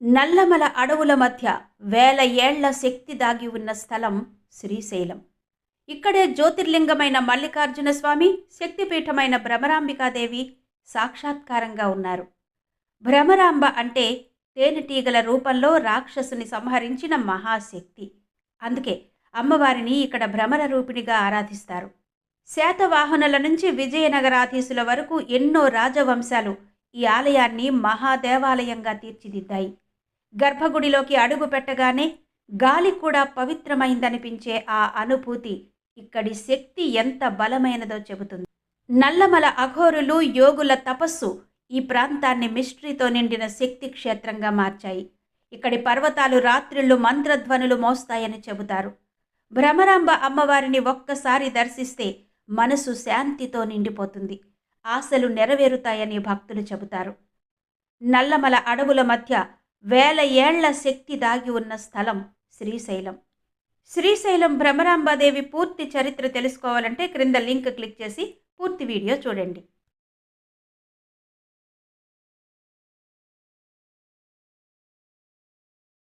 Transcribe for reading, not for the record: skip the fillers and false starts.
నల్లమల అడవుల మధ్య వేల ఏళ్ల శక్తి దాగి ఉన్న స్థలం శ్రీశైలం. ఇక్కడే జ్యోతిర్లింగమైన మల్లికార్జున స్వామి, శక్తిపీఠమైన భ్రమరాంబికాదేవి సాక్షాత్కారంగా ఉన్నారు. భ్రమరాంబ అంటే తేనెటీగల రూపంలో రాక్షసుని సంహరించిన మహాశక్తి. అందుకే అమ్మవారిని ఇక్కడ భ్రమర రూపిణిగా ఆరాధిస్తారు. శాతవాహనుల నుంచి విజయనగరాధీశుల వరకు ఎన్నో రాజవంశాలు ఈ ఆలయాన్ని మహాదేవాలయంగా తీర్చిదిద్దాయి. గర్భగుడిలోకి అడుగు పెట్టగానే గాలి కూడా పవిత్రమైందనిపించే ఆ అనుభూతి ఇక్కడి శక్తి ఎంత బలమైనదో చెబుతుంది. నల్లమల అఘోరులు, యోగుల తపస్సు ఈ ప్రాంతాన్ని మిస్టరీతో నిండిన శక్తి క్షేత్రంగా మార్చాయి. ఇక్కడి పర్వతాలు రాత్రిళ్ళు మంత్రధ్వనులు మోస్తాయని చెబుతారు. భ్రమరాంబ అమ్మవారిని ఒక్కసారి దర్శిస్తే మనసు శాంతితో నిండిపోతుంది, ఆశలు నెరవేరుతాయని భక్తులు చెబుతారు. నల్లమల అడవుల మధ్య వేల ఏళ్ల శక్తి దాగి ఉన్న స్థలం శ్రీశైలం. శ్రీశైలం భ్రమరాంబాదేవి పూర్తి చరిత్ర తెలుసుకోవాలంటే క్రింద లింక్ క్లిక్ చేసి పూర్తి వీడియో చూడండి.